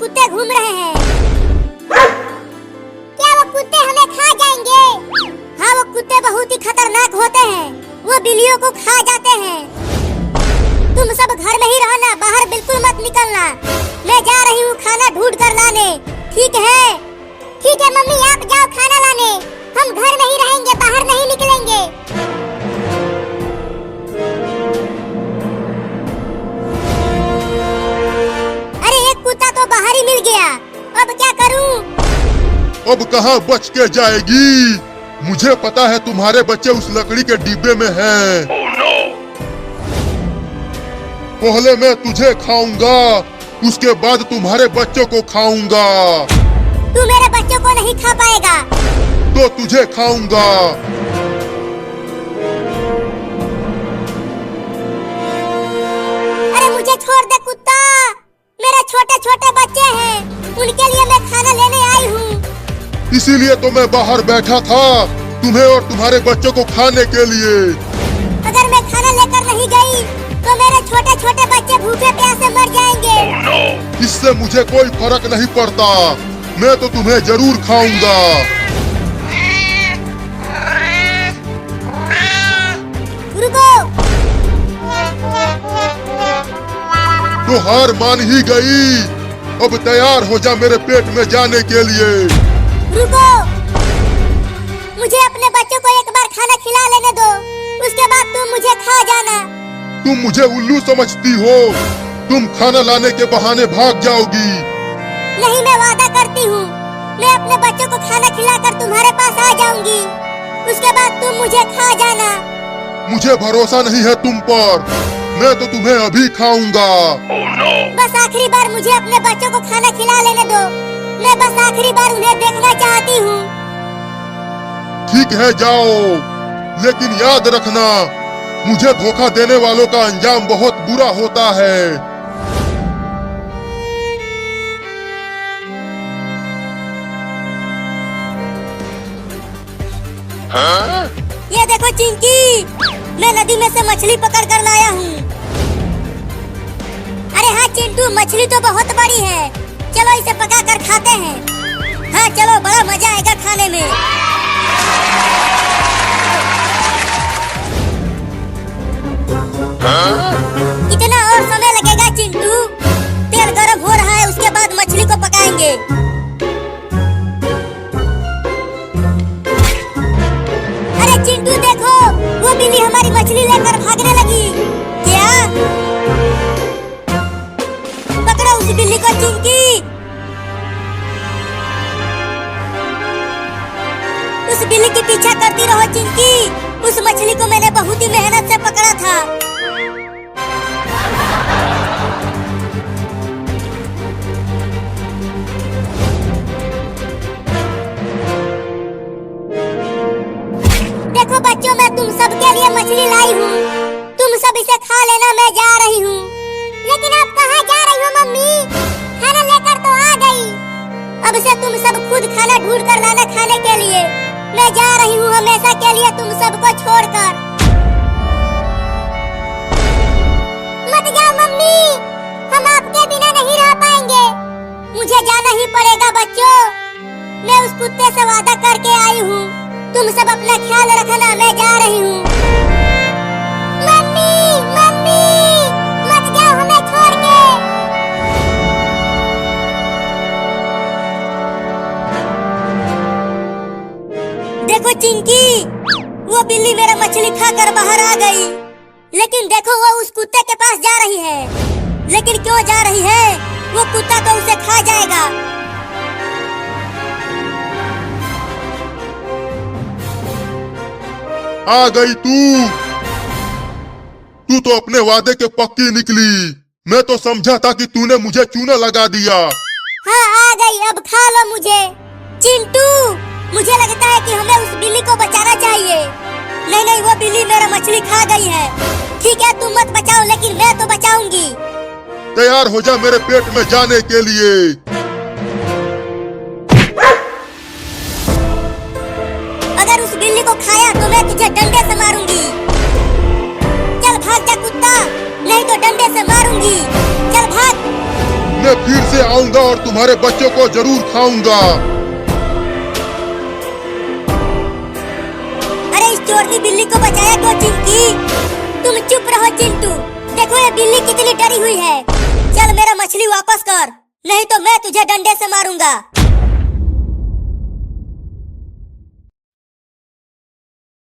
कुत्ते घूम रहे हैं। क्या वो कुत्ते हमें खा जाएंगे? हाँ, वो कुत्ते बहुत ही खतरनाक होते हैं, वो बिल्लियों को खा जाते हैं। तुम सब घर में ही रहना, बाहर बिल्कुल मत निकलना। मैं जा रही हूँ खाना ढूंढ कर लाने। ठीक है? ठीक है मम्मी, आप जाओ खाना लाने, हम घर में ही रहेंगे, बाहर नहीं निकलेंगे। अरे एक कुत्ता तो बाहर ही मिल गया, अब क्या करूं? अब कहाँ बच के जाएगी? मुझे पता है तुम्हारे बच्चे उस लकड़ी के डिब्बे में हैं। पहले मैं तुझे खाऊंगा, उसके बाद तुम्हारे बच्चों को खाऊंगा। तू मेरे बच्चों को नहीं खा पाएगा। तो तुझे खाऊंगा। अरे मुझे छोड़ दे कुत्ता, मेरे छोटे छोटे बच्चे हैं, उनके लिए मैं खाना लेने आई हूँ। इसीलिए तो मैं बाहर बैठा था, तुम्हें और तुम्हारे बच्चों को खाने के लिए। अगर मैं खाना लेकर नहीं गई तो मेरे छोटे छोटे बच्चे भूखे प्यासे मर जाएंगे। इससे मुझे कोई फर्क नहीं पड़ता, मैं तो तुम्हें जरूर खाऊंगा। रुको। तो हार मान ही गई, अब तैयार हो जा मेरे पेट में जाने के लिए। रुको, मुझे अपने बच्चों को एक बार खाना खिला लेने दो, उसके बाद तुम मुझे खा जाना। तुम मुझे उल्लू समझती हो? तुम खाना लाने के बहाने भाग जाओगी। नहीं, मैं वादा करती हूँ, मैं अपने बच्चों को खाना खिलाकर तुम्हारे पास आ जाऊंगी, उसके बाद तुम मुझे खा जाना। मुझे भरोसा नहीं है तुम पर, मैं तो तुम्हें अभी खाऊंगा। बस आखिरी बार मुझे अपने बच्चों को खाना खिला लेने दो, मैं बस आखिरी बार उन्हें देखना चाहती हूँ। ठीक है, जाओ, लेकिन याद रखना, मुझे धोखा देने वालों का अंजाम बहुत बुरा होता है। हाँ? ये देखो चिंकी, मैं नदी में से मछली पकड़ कर लाया हूँ। अरे हाँ चिंटू, मछली तो बहुत बड़ी है, चलो इसे पका कर खाते हैं। हाँ चलो, बड़ा मजा आएगा खाने में। कितना और समय लगेगा चिंटू? तेल गरम हो रहा है, उसके बाद मछली को पकाएंगे। अरे चिंटू देखो, वो बिल्ली हमारी मछली लेकर भागने लगी। क्या? पकड़ो उस बिल्ली को चिंकी। उस बिल्ली की पीछा करती रहो चिंकी, उस मछली को मैंने बहुत ही मेहनत से पकड़ा था। देखो बच्चों, मैं तुम सबके लिए मछली लाई हूँ, तुम सब इसे खा लेना, मैं जा रही हूँ। लेकिन आप कहाँ जा रही हो मम्मी? खाना लेकर तो आ गई, अब से तुम सब खुद खाना ढूंढ कर लाना खाने के लिए। मैं जा रही हूँ हमेशा के लिए तुम सबको छोड़कर। मत जाओ मम्मी, हम आपके बिना नहीं रह पाएंगे, मुझे जाना ही पड़ेगा बच्चों। मैं उस कुत्ते से वादा करके आई हूँ, तुम सब अपना ख्याल रखना, मैं जा रही हूँ। मम्मी, मम्मी, मत जाओ हमें छोड़ के। देखो चिंकी, वो बिल्ली मेरा मछली खाकर बाहर आ गई, लेकिन देखो वो उस कुत्ते के पास जा रही है। लेकिन क्यों जा रही है? वो कुत्ता तो उसे खा जाएगा। आ गई तू तो अपने वादे के पक्की निकली। मैं तो समझा था कि तूने मुझे चूना लगा दिया। हाँ आ गई, अब खा लो मुझे। चिंटू, मुझे लगता है कि हमें उस बिल्ली को बचाना चाहिए। नहीं नहीं, वो बिल्ली मेरा मछली खा गई है। ठीक है, तुम मत बचाओ, लेकिन मैं तो बचाऊंगी। तैयार हो जा मेरे पेट में जाने के लिए। अगर उस बिल्ली को खाया तो मैं तुझे डंडे से मारूंगी। चल भाग जा कुत्ता, नहीं तो डंडे से मारूंगी। चल भाग। मैं फिर से आऊंगा और तुम्हारे बच्चों को जरूर खाऊंगा। अरे इस चोरनी बिल्ली को बचाया क्यों चिंकी? तुम चुप रहो चिंटू। देखो ये बिल्ली कितनी डरी हुई है। चल मेरा मछली वापस कर, नहीं तो मैं तुझे डंडे से मारूंगा।